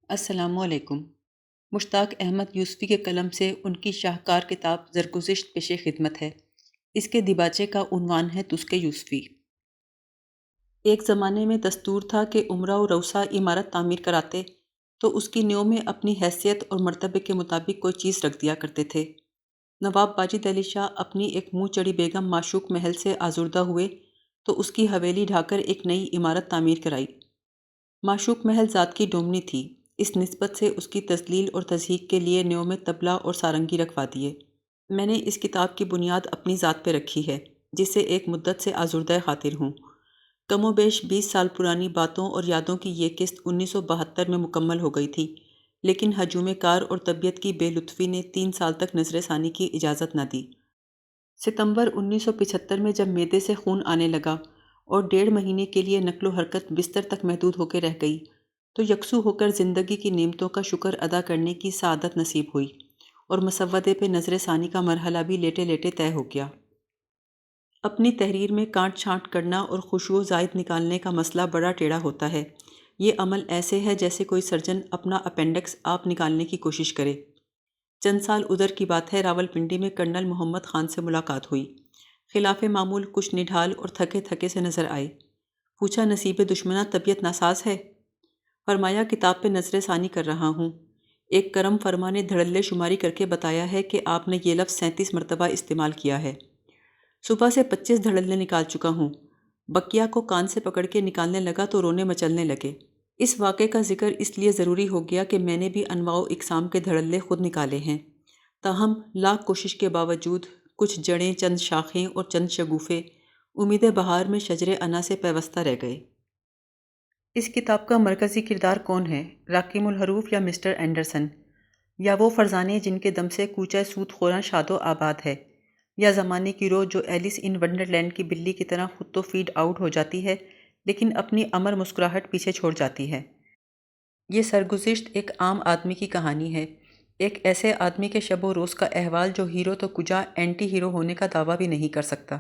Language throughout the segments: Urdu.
السلام علیکم۔ مشتاق احمد یوسفی کے قلم سے ان کی شاہکار کتاب زرگزشت پیش خدمت ہے۔ اس کے دیباچے کا عنوان ہے تسک یوسفی۔ ایک زمانے میں دستور تھا کہ امراء و رؤساء عمارت تعمیر کراتے تو اس کی نیو میں اپنی حیثیت اور مرتبے کے مطابق کوئی چیز رکھ دیا کرتے تھے۔ نواب باجد علی شاہ اپنی ایک منہ چڑی بیگم معشوق محل سے آزردہ ہوئے تو اس کی حویلی ڈھا کر ایک نئی عمارت تعمیر کرائی۔ معشوق محل ذات کی ڈومنی تھی، اس نسبت سے اس کی تذلیل اور تضحیک کے لیے نیو میں طبلہ اور سارنگی رکھوا دیے۔ میں نے اس کتاب کی بنیاد اپنی ذات پہ رکھی ہے، جس سے ایک مدت سے آزردہ خاطر ہوں۔ کم و بیش 20 سال پرانی باتوں اور یادوں کی یہ قسط 1972 میں مکمل ہو گئی تھی، لیکن ہجوم کار اور طبیعت کی بے لطفی نے 3 سال تک نظر ثانی کی اجازت نہ دی۔ ستمبر 1975 میں جب معدے سے خون آنے لگا اور 1.5 مہینے کے لیے نقل و حرکت بستر تک محدود ہو کے رہ گئی تو یکسو ہو کر زندگی کی نعمتوں کا شکر ادا کرنے کی سعادت نصیب ہوئی اور مسودے پہ نظر ثانی کا مرحلہ بھی لیٹے لیٹے طے ہو گیا۔ اپنی تحریر میں کانٹ چھانٹ کرنا اور خشوع و زائد نکالنے کا مسئلہ بڑا ٹیڑھا ہوتا ہے۔ یہ عمل ایسے ہے جیسے کوئی سرجن اپنا اپینڈکس آپ نکالنے کی کوشش کرے۔ چند سال ادھر کی بات ہے، راولپنڈی میں کرنل محمد خان سے ملاقات ہوئی۔ خلاف معمول کچھ نڈھال اور تھکے تھکے سے نظر آئے۔ پوچھا نصیب دشمناں طبیعت ناساز ہے؟ فرمایا کتاب پہ نظر ثانی کر رہا ہوں۔ ایک کرم فرما نے دھڑلے شماری کر کے بتایا ہے کہ آپ نے یہ لفظ 37 مرتبہ استعمال کیا ہے۔ صبح سے 25 دھڑلے نکال چکا ہوں۔ بکیا کو کان سے پکڑ کے نکالنے لگا تو رونے مچلنے لگے۔ اس واقعے کا ذکر اس لیے ضروری ہو گیا کہ میں نے بھی انواع و اقسام کے دھڑلے خود نکالے ہیں، تاہم لاکھ کوشش کے باوجود کچھ جڑیں، چند شاخیں اور چند شگوفے امید بہار میں شجر انا سے پیوستہ رہ گئے۔ اس کتاب کا مرکزی کردار کون ہے؟ راکیم الحروف یا مسٹر اینڈرسن؟ یا وہ فرزانے جن کے دم سے کوچہ سود خوراں شاد و آباد ہے؟ یا زمانے کی روح جو ایلس ان ونڈرلینڈ کی بلی کی طرح خود تو فیڈ آؤٹ ہو جاتی ہے لیکن اپنی امر مسکراہٹ پیچھے چھوڑ جاتی ہے؟ یہ سرگزشت ایک عام آدمی کی کہانی ہے، ایک ایسے آدمی کے شب و روز کا احوال جو ہیرو تو کجا اینٹی ہیرو ہونے کا دعویٰ بھی نہیں کر سکتا۔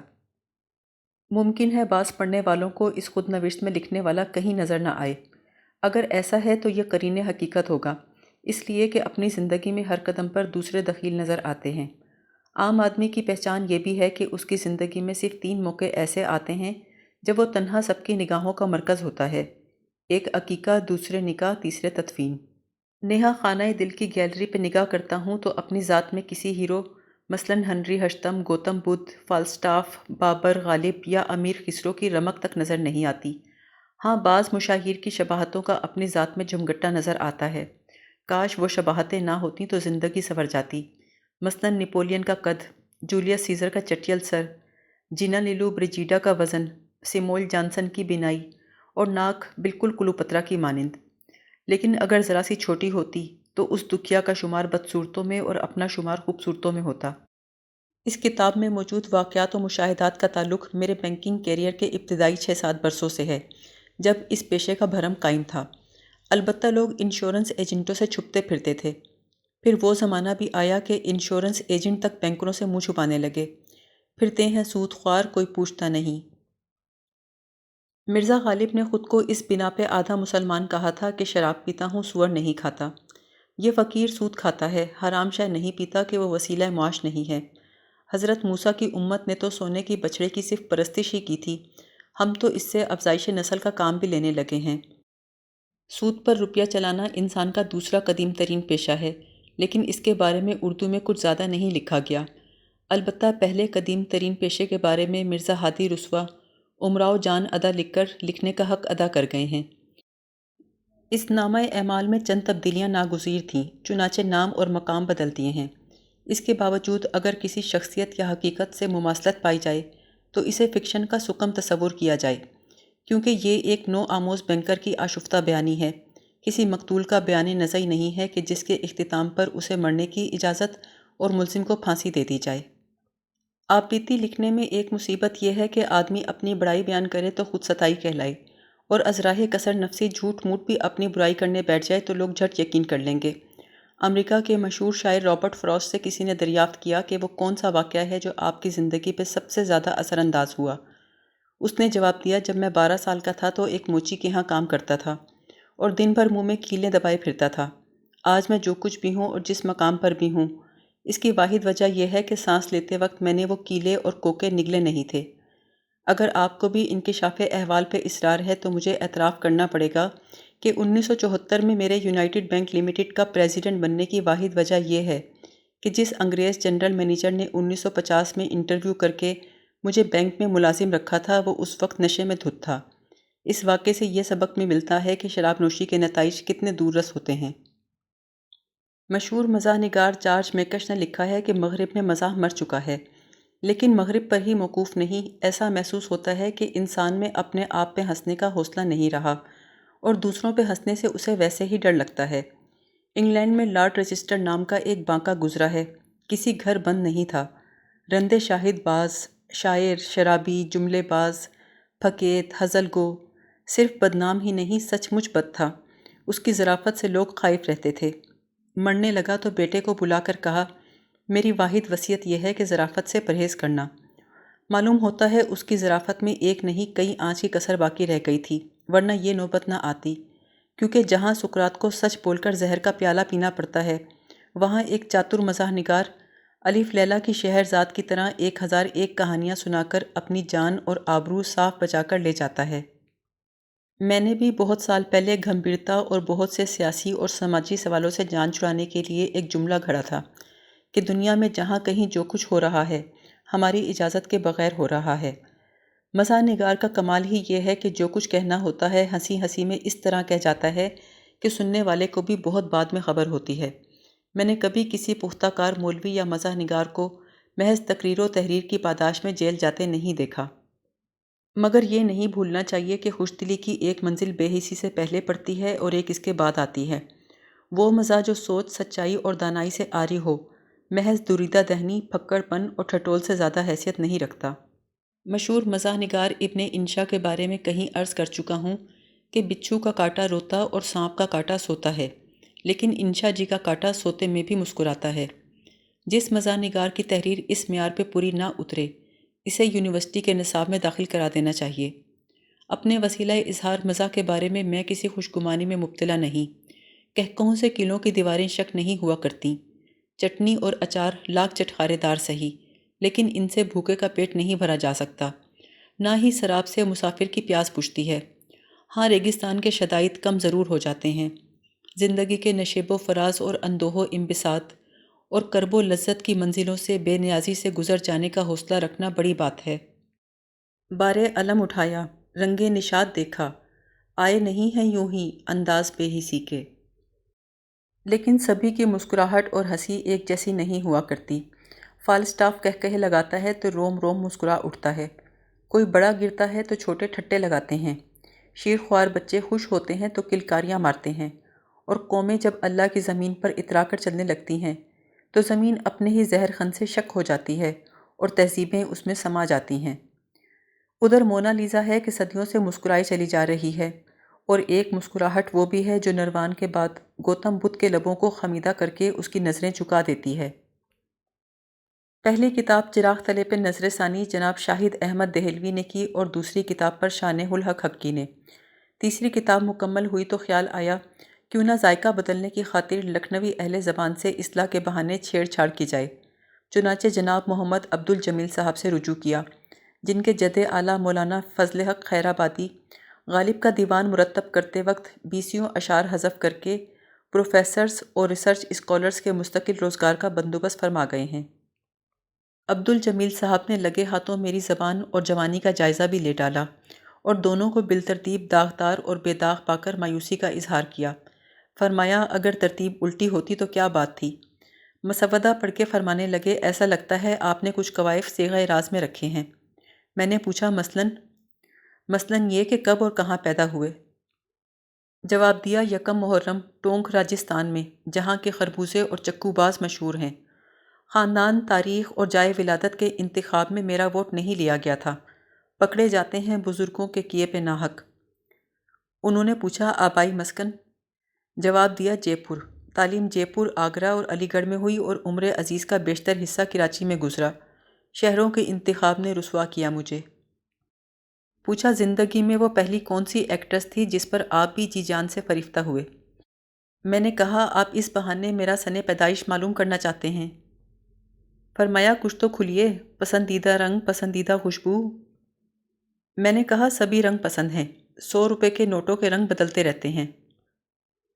ممکن ہے بعض پڑھنے والوں کو اس خود نوشت میں لکھنے والا کہیں نظر نہ آئے۔ اگر ایسا ہے تو یہ قرین حقیقت ہوگا، اس لیے کہ اپنی زندگی میں ہر قدم پر دوسرے دخیل نظر آتے ہیں۔ عام آدمی کی پہچان یہ بھی ہے کہ اس کی زندگی میں صرف 3 موقع ایسے آتے ہیں جب وہ تنہا سب کی نگاہوں کا مرکز ہوتا ہے، ایک عقیقہ، دوسرے نکاح، تیسرے تدفین۔ نیہا خانہ دل کی گیلری پہ نگاہ کرتا ہوں تو اپنی ذات میں کسی ہیرو مثلاً ہنری ہشتم، گوتم بدھ، فالسٹاف، بابر، غالب یا امیر خسرو کی رمق تک نظر نہیں آتی۔ ہاں، بعض مشاہیر کی شباہتوں کا اپنی ذات میں جھمگٹا نظر آتا ہے۔ کاش وہ شباہتیں نہ ہوتیں تو زندگی سنور جاتی۔ مثلاً نپولین کا قد، جولیس سیزر کا چٹیل سر، جینا لیلو بریجیڈا کا وزن، سیموئل جانسن کی بینائی اور ناک بالکل کلوپترا کی مانند۔ لیکن اگر ذرا سی چھوٹی ہوتی تو اس دکھیا کا شمار بدصورتوں میں اور اپنا شمار خوبصورتوں میں ہوتا۔ اس کتاب میں موجود واقعات و مشاہدات کا تعلق میرے بینکنگ کیریئر کے ابتدائی 6-7 برسوں سے ہے، جب اس پیشے کا بھرم قائم تھا۔ البتہ لوگ انشورنس ایجنٹوں سے چھپتے پھرتے تھے۔ پھر وہ زمانہ بھی آیا کہ انشورنس ایجنٹ تک بینکروں سے منہ چھپانے لگے۔ پھرتے ہیں سود خوار، کوئی پوچھتا نہیں۔ مرزا غالب نے خود کو اس بنا پہ آدھا مسلمان کہا تھا کہ شراب پیتا ہوں، سور نہیں کھاتا۔ یہ فقیر سود کھاتا ہے، حرام شے نہیں پیتا کہ وہ وسیلہ معاش نہیں ہے۔ حضرت موسیٰ کی امت نے تو سونے کی بچھڑے کی صرف پرستش ہی کی تھی، ہم تو اس سے افزائش نسل کا کام بھی لینے لگے ہیں۔ سود پر روپیہ چلانا انسان کا دوسرا قدیم ترین پیشہ ہے، لیکن اس کے بارے میں اردو میں کچھ زیادہ نہیں لکھا گیا۔ البتہ پہلے قدیم ترین پیشے کے بارے میں مرزا ہادی رسوا امراؤ جان ادا لکھ کر لکھنے کا حق ادا کر گئے ہیں۔ اس نامہ اعمال میں چند تبدیلیاں ناگزیر تھیں، چنانچہ نام اور مقام بدل دیے ہیں۔ اس کے باوجود اگر کسی شخصیت یا حقیقت سے مماثلت پائی جائے تو اسے فکشن کا سکم تصور کیا جائے، کیونکہ یہ ایک نو آموز بینکر کی آشفتہ بیانی ہے، کسی مقتول کا بیان نزعی نہیں ہے کہ جس کے اختتام پر اسے مرنے کی اجازت اور ملزم کو پھانسی دے دی جائے۔ آپ بیتی لکھنے میں ایک مصیبت یہ ہے کہ آدمی اپنی بڑائی بیان کرے تو خود ستائی کہلائے، اور ازراہ کثر نفسی جھوٹ موٹ بھی اپنی برائی کرنے بیٹھ جائے تو لوگ جھٹ یقین کر لیں گے۔ امریکہ کے مشہور شاعر رابرٹ فراسٹ سے کسی نے دریافت کیا کہ وہ کون سا واقعہ ہے جو آپ کی زندگی پہ سب سے زیادہ اثر انداز ہوا۔ اس نے جواب دیا، جب میں 12 سال کا تھا تو ایک موچی کے ہاں کام کرتا تھا۔ اور دن بھر منہ میں کیلیں دبائے پھرتا تھا۔ آج میں جو کچھ بھی ہوں اور جس مقام پر بھی ہوں، اس کی واحد وجہ یہ ہے کہ سانس لیتے وقت میں نے وہ کیلے اور کوکے نگلے نہیں تھے۔ اگر آپ کو بھی انکشاف احوال پہ اصرار ہے تو مجھے اعتراف کرنا پڑے گا کہ 1974 میں میرے یونائٹڈ بینک لمیٹڈ کا پریزیڈنٹ بننے کی واحد وجہ یہ ہے کہ جس انگریز جنرل مینیجر نے 1950 میں انٹرویو کر کے مجھے بینک میں ملازم رکھا تھا، وہ اس وقت نشے میں دھت تھا۔ اس واقعے سے یہ سبق میں ملتا ہے کہ شراب نوشی کے نتائج کتنے دور رس ہوتے ہیں۔ مشہور مزاح نگار جارج میکش نے لکھا ہے کہ مغرب میں مزاح مر چکا ہے، لیکن مغرب پر ہی موقوف نہیں۔ ایسا محسوس ہوتا ہے کہ انسان میں اپنے آپ پہ ہنسنے کا حوصلہ نہیں رہا اور دوسروں پہ ہنسنے سے اسے ویسے ہی ڈر لگتا ہے۔ انگلینڈ میں لارڈ رجسٹر نام کا ایک بانکا گزرا ہے، کسی گھر بند نہیں تھا۔ رندے شاہد باز، شاعر، شرابی، جملے باز، پھکیت، ہزل گو، صرف بدنام ہی نہیں سچ مچ بد تھا۔ اس کی ظرافت سے لوگ خائف رہتے تھے۔ مرنے لگا تو بیٹے کو بلا کر کہا، میری واحد وصیت یہ ہے کہ ظرافت سے پرہیز کرنا۔ معلوم ہوتا ہے اس کی ظرافت میں ایک نہیں کئی آنچ کی کسر باقی رہ گئی تھی، ورنہ یہ نوبت نہ آتی، کیونکہ جہاں سقراط کو سچ بول کر زہر کا پیالہ پینا پڑتا ہے، وہاں ایک چاتر مزاح نگار الف لیلہ کی شہرزاد کی طرح 1001 کہانیاں سنا کر اپنی جان اور آبرو صاف بچا کر لے جاتا ہے۔ میں نے بھی بہت سال پہلے گھمبیرتا اور بہت سے سیاسی اور سماجی سوالوں سے جان چھڑانے کے لیے ایک جملہ گھڑا تھا کہ دنیا میں جہاں کہیں جو کچھ ہو رہا ہے، ہماری اجازت کے بغیر ہو رہا ہے۔ مزاح نگار کا کمال ہی یہ ہے کہ جو کچھ کہنا ہوتا ہے ہنسی ہنسی میں اس طرح کہہ جاتا ہے کہ سننے والے کو بھی بہت بعد میں خبر ہوتی ہے۔ میں نے کبھی کسی پختہ کار مولوی یا مزاح نگار کو محض تقریر و تحریر کی پاداش میں جیل جاتے نہیں دیکھا۔ مگر یہ نہیں بھولنا چاہیے کہ خوش دلی کی ایک منزل بے حسی سے پہلے پڑتی ہے اور ایک اس کے بعد آتی ہے۔ وہ مزاح جو سوچ، سچائی اور دانائی سے آری ہو، محض دریدہ دہنی، پھکڑ پن اور ٹھٹول سے زیادہ حیثیت نہیں رکھتا۔ مشہور مزاح نگار ابن انشا کے بارے میں کہیں عرض کر چکا ہوں کہ بچھو کا کاٹا روتا اور سانپ کا کاٹا سوتا ہے، لیکن انشا جی کا کاٹا سوتے میں بھی مسکراتا ہے۔ جس مزاح نگار کی تحریر اس معیار پہ پوری نہ اترے، اسے یونیورسٹی کے نصاب میں داخل کرا دینا چاہیے۔ اپنے وسیلہ اظہار مزاح کے بارے میں کسی خوشگمانی میں مبتلا نہیں۔ کہکہوں سے قلعوں کی دیواریں شک نہیں ہوا کرتیں۔ چٹنی اور اچار لاکھ چٹخارے دار سہی، لیکن ان سے بھوکے کا پیٹ نہیں بھرا جا سکتا، نہ ہی شراب سے مسافر کی پیاس بجھتی ہے۔ ہاں، ریگستان کے شدائد کم ضرور ہو جاتے ہیں۔ زندگی کے نشیب و فراز اور اندوہ و انبساط اور کرب و لذت کی منزلوں سے بے نیازی سے گزر جانے کا حوصلہ رکھنا بڑی بات ہے۔ بارے علم اٹھایا، رنگ نشاط دیکھا، آئے نہیں ہیں یوں ہی انداز بے حسی کے۔ لیکن سبھی کی مسکراہٹ اور ہنسی ایک جیسی نہیں ہوا کرتی۔ فالسٹاف کہکہے لگاتا ہے تو روم روم مسکرا اٹھتا ہے، کوئی بڑا گرتا ہے تو چھوٹے ٹھٹے لگاتے ہیں، شیرخوار بچے خوش ہوتے ہیں تو کلکاریاں مارتے ہیں، اور قومیں جب اللہ کی زمین پر اترا کر چلنے لگتی ہیں تو زمین اپنے ہی زہر خن سے شک ہو جاتی ہے اور تہذیبیں اس میں سما جاتی ہیں۔ ادھر مونا لیزا ہے کہ صدیوں سے مسکرائی چلی جا رہی ہے، اور ایک مسکراہٹ وہ بھی ہے جو نروان کے بعد گوتم بدھ کے لبوں کو خمیدہ کر کے اس کی نظریں چکا دیتی ہے۔ پہلی کتاب چراغ تلے پہ نظر ثانی جناب شاہد احمد دہلوی نے کی اور دوسری کتاب پر شانہ الحق حقی نے۔ تیسری کتاب مکمل ہوئی تو خیال آیا کیوں نہ ذائقہ بدلنے کی خاطر لکھنوی اہل زبان سے اصلاح کے بہانے چھیڑ چھاڑ کی جائے۔ چنانچہ جناب محمد عبد الجمیل صاحب سے رجوع کیا، جن کے جد اعلیٰ مولانا فضل حق خیر آبادی غالب کا دیوان مرتب کرتے وقت 20 اشعار حذف کر کے پروفیسرز اور ریسرچ اسکالرز کے مستقل روزگار کا بندوبست فرما گئے ہیں۔ عبد الجمیل صاحب نے لگے ہاتھوں میری زبان اور جوانی کا جائزہ بھی لے ڈالا، اور دونوں کو بالترتیب داغدار اور بے داغ پا کر مایوسی کا اظہار کیا۔ فرمایا اگر ترتیب الٹی ہوتی تو کیا بات تھی۔ مسودہ پڑھ کے فرمانے لگے ایسا لگتا ہے آپ نے کچھ قوائف صیغہ راز میں رکھے ہیں۔ میں نے پوچھا مثلاً یہ کہ کب اور کہاں پیدا ہوئے؟ جواب دیا 1 محرم ٹونک راجستھان میں، جہاں کے خربوزے اور چکو باز مشہور ہیں۔ خاندان، تاریخ اور جائے ولادت کے انتخاب میں میرا ووٹ نہیں لیا گیا تھا، پکڑے جاتے ہیں بزرگوں کے کیے پہ ناحق۔ انہوں نے پوچھا آبائی مسکن؟ جواب دیا جے پور۔ تعلیم جے پور، آگرہ اور علی گڑھ میں ہوئی اور عمر عزیز کا بیشتر حصہ کراچی میں گزرا۔ شہروں کے انتخاب نے رسوا کیا مجھے۔ پوچھا زندگی میں وہ پہلی کون سی ایکٹریس تھی جس پر آپ بھی جی جان سے فریفتہ ہوئے؟ میں نے کہا آپ اس بہانے میرا سن پیدائش معلوم کرنا چاہتے ہیں؟ فرمایا کچھ تو کھلیے، پسندیدہ رنگ، پسندیدہ خوشبو؟ میں نے کہا سبھی رنگ پسند ہیں، 100 روپے کے نوٹوں کے رنگ بدلتے رہتے ہیں۔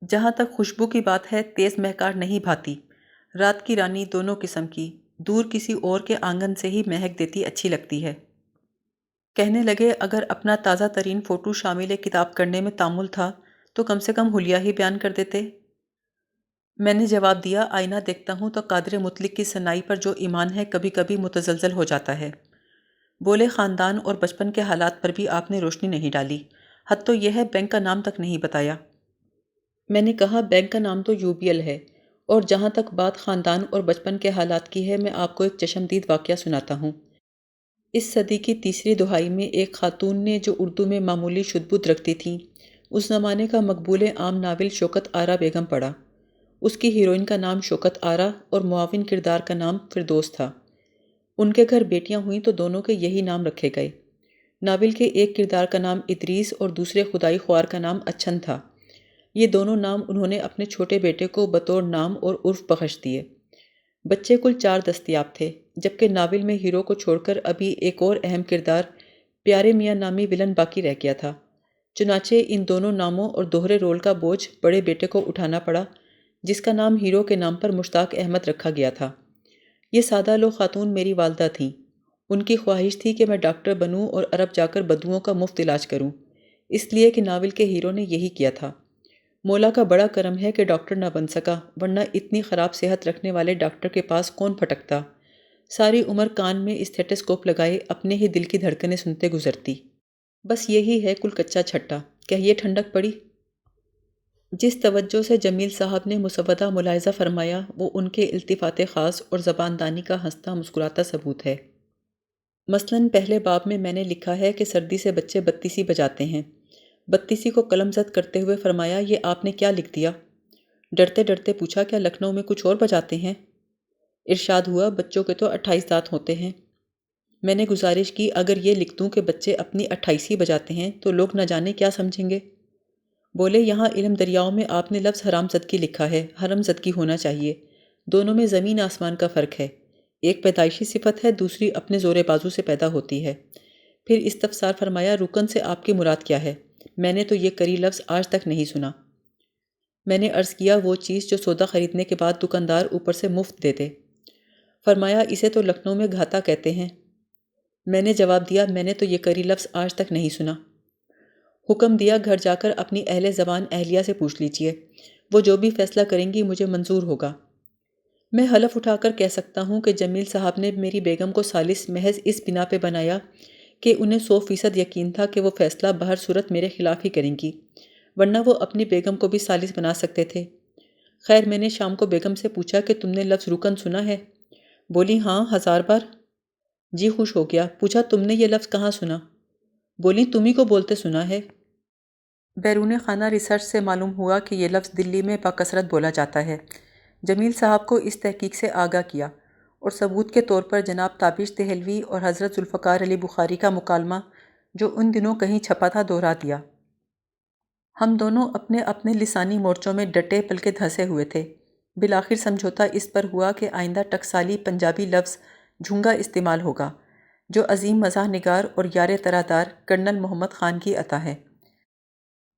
جہاں تک خوشبو کی بات ہے، تیز مہکار نہیں بھاتی، رات کی رانی دونوں قسم کی، دور کسی اور کے آنگن سے ہی مہک دیتی اچھی لگتی ہے۔ کہنے لگے اگر اپنا تازہ ترین فوٹو شامل کتاب کرنے میں تامل تھا تو کم سے کم حلیہ ہی بیان کر دیتے۔ میں نے جواب دیا آئینہ دیکھتا ہوں تو قادر مطلق کی ثنائی پر جو ایمان ہے کبھی کبھی متزلزل ہو جاتا ہے۔ بولے خاندان اور بچپن کے حالات پر بھی آپ نے روشنی نہیں ڈالی، حد تو یہ ہے بینک کا نام تک نہیں بتایا۔ میں نے کہا بینک کا نام تو UBL ہے، اور جہاں تک بات خاندان اور بچپن کے حالات کی ہے میں آپ کو ایک چشمدید واقعہ سناتا ہوں۔ اس صدی کی تیسری دہائی میں ایک خاتون نے جو اردو میں معمولی شدبد رکھتی تھیں، اس زمانے کا مقبول عام ناول شوکت آرا بیگم پڑھا۔ اس کی ہیروئن کا نام شوکت آرا اور معاون کردار کا نام فردوس تھا۔ ان کے گھر بیٹیاں ہوئیں تو دونوں کے یہی نام رکھے گئے۔ ناول کے ایک کردار کا نام ادریس اور دوسرے خدائی خوار کا نام اچھن تھا۔ یہ دونوں نام انہوں نے اپنے چھوٹے بیٹے کو بطور نام اور عرف بخش دیے۔ بچے کل 4 دستیاب تھے، جبکہ ناول میں ہیرو کو چھوڑ کر ابھی ایک اور اہم کردار پیارے میاں نامی ولن باقی رہ گیا تھا۔ چنانچہ ان دونوں ناموں اور دوہرے رول کا بوجھ بڑے بیٹے کو اٹھانا پڑا، جس کا نام ہیرو کے نام پر مشتاق احمد رکھا گیا تھا۔ یہ سادہ لو خاتون میری والدہ تھیں۔ ان کی خواہش تھی کہ میں ڈاکٹر بنوں اور عرب جا کر بدوؤں کا مفت علاج کروں، اس لیے کہ ناول کے ہیرو نے یہی کیا تھا۔ مولا کا بڑا کرم ہے کہ ڈاکٹر نہ بن سکا، ورنہ اتنی خراب صحت رکھنے والے ڈاکٹر کے پاس کون پھٹکتا؟ ساری عمر کان میں اسٹیتھوسکوپ لگائے اپنے ہی دل کی دھڑکنیں سنتے گزرتی۔ بس یہی ہے کل کچا چھٹا، کہیے ٹھنڈک پڑی؟ جس توجہ سے جمیل صاحب نے مسودہ ملاحظہ فرمایا وہ ان کے التفات خاص اور زباندانی کا ہنستا مسکراتا ثبوت ہے۔ مثلاً پہلے باب میں نے لکھا ہے کہ سردی سے بچے بتیسی بجاتے ہیں۔ بتیسی کو قلم زد کرتے ہوئے فرمایا یہ آپ نے کیا لکھ دیا؟ ڈرتے ڈرتے پوچھا کیا لکھنؤ میں کچھ اور بجاتے ہیں؟ ارشاد ہوا بچوں کے تو 28 دانت ہوتے ہیں۔ میں نے گزارش کی اگر یہ لکھ دوں کہ بچے اپنی 28 بجاتے ہیں تو لوگ نہ جانے کیا سمجھیں گے؟ بولے یہاں علم دریاؤں میں آپ نے لفظ حرام زدگی لکھا ہے، حرم زدگی ہونا چاہیے۔ دونوں میں زمین آسمان کا فرق ہے، ایک پیدائشی صفت ہے، دوسری اپنے زور بازو سے پیدا ہوتی ہے۔ پھر استفسار فرمایا رکن سے آپ کی مراد کیا ہے؟ میں نے تو یہ کری لفظ آج تک نہیں سنا۔ میں نے عرض کیا وہ چیز جو سودا خریدنے کے بعد دکاندار اوپر سے مفت دیتے۔ فرمایا اسے تو لکھنؤ میں گھاتا کہتے ہیں۔ میں نے جواب دیا میں نے تو یہ کری لفظ آج تک نہیں سنا۔ حکم دیا گھر جا کر اپنی اہل زبان اہلیہ سے پوچھ لیجئے، وہ جو بھی فیصلہ کریں گی مجھے منظور ہوگا۔ میں حلف اٹھا کر کہہ سکتا ہوں کہ جمیل صاحب نے میری بیگم کو ثالث محض اس بنا پہ بنایا کہ انہیں 100% یقین تھا کہ وہ فیصلہ بہر صورت میرے خلاف ہی کریں گی، ورنہ وہ اپنی بیگم کو بھی ثالث بنا سکتے تھے۔ خیر میں نے شام کو بیگم سے پوچھا کہ تم نے لفظ رکن سنا ہے؟ بولی ہاں 1000 بار۔ جی خوش ہو گیا۔ پوچھا تم نے یہ لفظ کہاں سنا؟ بولی تمہیں کو بولتے سنا ہے۔ بیرون خانہ ریسرچ سے معلوم ہوا کہ یہ لفظ دلی میں بکثرت بولا جاتا ہے۔ جمیل صاحب کو اس تحقیق سے آگاہ کیا اور ثبوت کے طور پر جناب تابش دہلوی اور حضرت ذوالفقار علی بخاری کا مکالمہ جو ان دنوں کہیں چھپا تھا دہرا دیا۔ ہم دونوں اپنے اپنے لسانی مورچوں میں ڈٹے بلکہ دھنسے ہوئے تھے۔ بالآخر سمجھوتا اس پر ہوا کہ آئندہ ٹکسالی پنجابی لفظ جھونگا استعمال ہوگا، جو عظیم مزاح نگار اور یار طرح کرنل محمد خان کی عطا ہے۔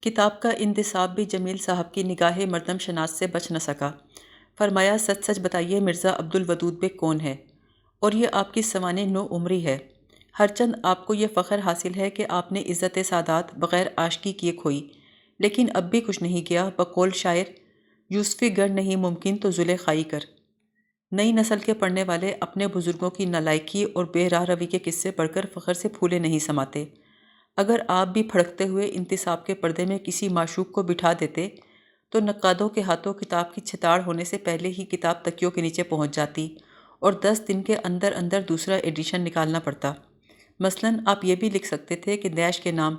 کتاب کا انتصاب بھی جمیل صاحب کی نگاہ مردم شناس سے بچ نہ سکا۔ فرمایا سچ سچ بتائیے مرزا عبدالودود بیگ کون ہے؟ اور یہ آپ کی سوانح نو عمری ہے۔ ہرچند آپ کو یہ فخر حاصل ہے کہ آپ نے عزت سادات بغیر عاشقی کیے کھوئی، لیکن اب بھی کچھ نہیں گیا بقول شاعر یوسفی گر نہیں ممکن تو زلیخائی کر۔ نئی نسل کے پڑھنے والے اپنے بزرگوں کی نالائکی اور بے راہ روی کے قصے پڑھ کر فخر سے پھولے نہیں سماتے۔ اگر آپ بھی پھڑکتے ہوئے انتصاب کے پردے میں کسی معشوق کو بٹھا دیتے تو نقادوں کے ہاتھوں کتاب کی چھتاڑ ہونے سے پہلے ہی کتاب تکیوں کے نیچے پہنچ جاتی اور 10 دن کے اندر اندر دوسرا ایڈیشن نکالنا پڑتا۔ مثلاً آپ یہ بھی لکھ سکتے تھے کہ دیش کے نام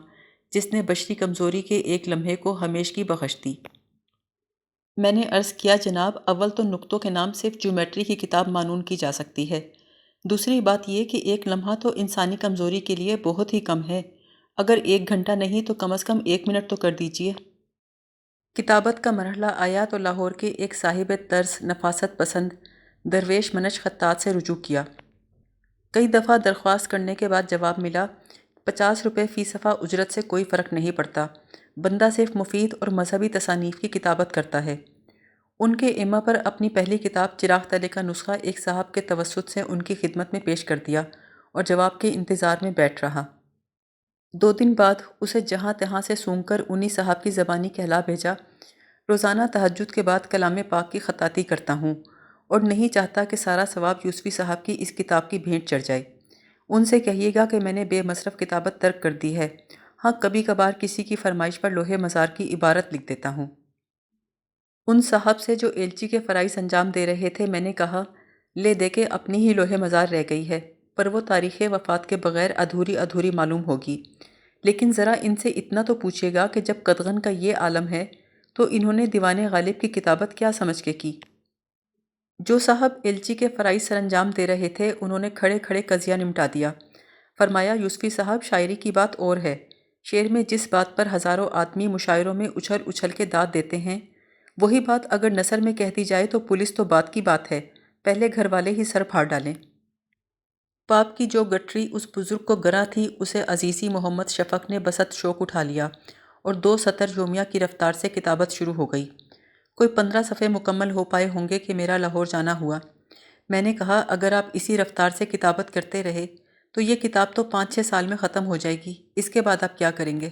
جس نے بشری کمزوری کے ایک لمحے کو ہمیشگی بخش دی۔ میں نے عرض کیا جناب اول تو نقطوں کے نام صرف جیومیٹری کی کتاب مانون کی جا سکتی ہے، دوسری بات یہ کہ ایک لمحہ تو انسانی کمزوری کے لیے بہت ہی کم ہے۔ اگر 1 گھنٹہ نہیں تو کم از کم 1 منٹ تو کر دیجیے۔ کتابت کا مرحلہ آیا تو لاہور کے ایک صاحب طرز نفاست پسند درویش منش خطاط سے رجوع کیا۔ کئی دفعہ درخواست کرنے کے بعد جواب ملا، 50 روپے فی صفحہ اجرت سے کوئی فرق نہیں پڑتا، بندہ صرف مفید اور مذہبی تصانیف کی کتابت کرتا ہے۔ ان کے امہ پر اپنی پہلی کتاب چراغ تلے کا نسخہ ایک صاحب کے توسط سے ان کی خدمت میں پیش کر دیا اور جواب کے انتظار میں بیٹھ رہا۔ 2 دن بعد اسے جہاں تہاں سے سونگ کر انہی صاحب کی زبانی کہلا بھیجا، روزانہ تہجد کے بعد کلام پاک کی خطاطی کرتا ہوں اور نہیں چاہتا کہ سارا ثواب یوسفی صاحب کی اس کتاب کی بھینٹ چڑھ جائے۔ ان سے کہیے گا کہ میں نے بے مصرف کتابت ترک کر دی ہے، ہاں کبھی کبھار کسی کی فرمائش پر لوح مزار کی عبارت لکھ دیتا ہوں۔ ان صاحب سے جو ایلچی کے فرائض انجام دے رہے تھے میں نے کہا، لے دے کے اپنی ہی لوح مزار رہ گئی ہے، پر وہ تاریخ وفات کے بغیر ادھوری ادھوری معلوم ہوگی، لیکن ذرا ان سے اتنا تو پوچھے گا کہ جب قدغن کا یہ عالم ہے تو انہوں نے دیوان غالب کی کتابت کیا سمجھ کے کی؟ جو صاحب ایلچی کے فرائض سر انجام دے رہے تھے انہوں نے کھڑے کھڑے قضیہ نمٹا دیا۔ فرمایا، یوسفی صاحب شاعری کی بات اور ہے، شعر میں جس بات پر ہزاروں آدمی مشاعروں میں اچھل اچھل کے داد دیتے ہیں، وہی بات اگر نثر میں کہہ دی جائے تو پولیس تو بات کی بات ہے، پہلے گھر والے ہی سر پھاڑ ڈالیں۔ پاپ کی جو گٹری اس بزرگ کو گراں تھی اسے عزیزی محمد شفق نے بسط شوق اٹھا لیا اور 2 سطر یومیہ کی رفتار سے کتابت شروع ہو گئی۔ کوئی 15 صفحے مکمل ہو پائے ہوں گے کہ میرا لاہور جانا ہوا۔ میں نے کہا، اگر آپ اسی رفتار سے کتابت کرتے رہے تو یہ کتاب تو 5-6 سال میں ختم ہو جائے گی، اس کے بعد آپ کیا کریں گے؟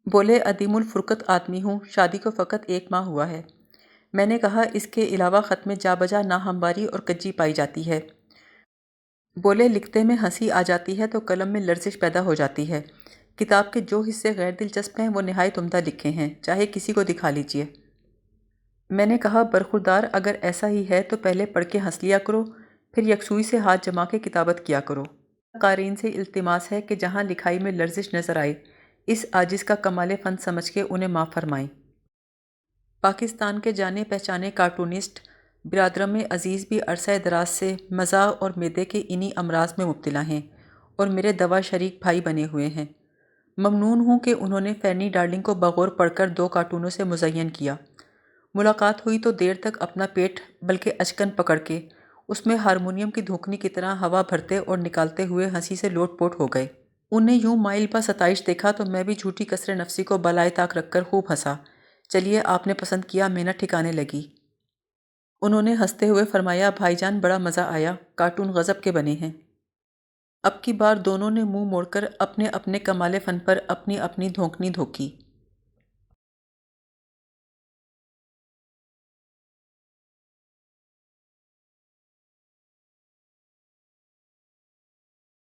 بولے، ادیم الفرقت آدمی ہوں، شادی کو فقط 1 ماہ ہوا ہے۔ میں نے کہا، اس کے علاوہ خط میں جا بجا ناہمواری اور کجی پائی جاتی ہے۔ بولے، لکھتے میں ہنسی آ جاتی ہے تو قلم میں لرزش پیدا ہو جاتی ہے۔ کتاب کے جو حصے غیر دلچسپ ہیں وہ نہایت عمدہ لکھے ہیں، چاہے کسی کو دکھا لیجیے۔ میں نے کہا، برخوردار، اگر ایسا ہی ہے تو پہلے پڑھ کے ہنس لیا کرو، پھر یکسوئی سے ہاتھ جما کے کتابت کیا کرو۔ قارئین سے التماس ہے کہ جہاں لکھائی میں لرزش نظر آئے اس عاجز کا کمال فن سمجھ کے انہیں معاف فرمائیں۔ پاکستان کے جانے پہچانے کارٹونسٹ برادرم عزیز بھی عرصہ دراز سے مزاح اور معدے کے انہی امراض میں مبتلا ہیں اور میرے دوا شریک بھائی بنے ہوئے ہیں۔ ممنون ہوں کہ انہوں نے فینی ڈارلنگ کو بغور پڑھ کر 2 کارٹونوں سے مزین کیا۔ ملاقات ہوئی تو دیر تک اپنا پیٹ بلکہ اچکن پکڑ کے اس میں ہارمونیم کی دھوکنی کی طرح ہوا بھرتے اور نکالتے ہوئے ہنسی سے لوٹ پوٹ ہو گئے۔ انہیں یوں مائل با ستائش دیکھا تو میں بھی جھوٹی کسر نفسی کو بالائے طاق رکھ کر خوب ہنسا۔ چلیے، آپ نے پسند کیا، محنت ٹھکانے لگی۔ انہوں نے ہنستے ہوئے فرمایا، بھائی جان بڑا مزہ آیا، کارٹون غضب کے بنے ہیں۔ اب کی بار دونوں نے منہ موڑ کر اپنے اپنے کمال فن پر اپنی اپنی دھونکنی دھوکی۔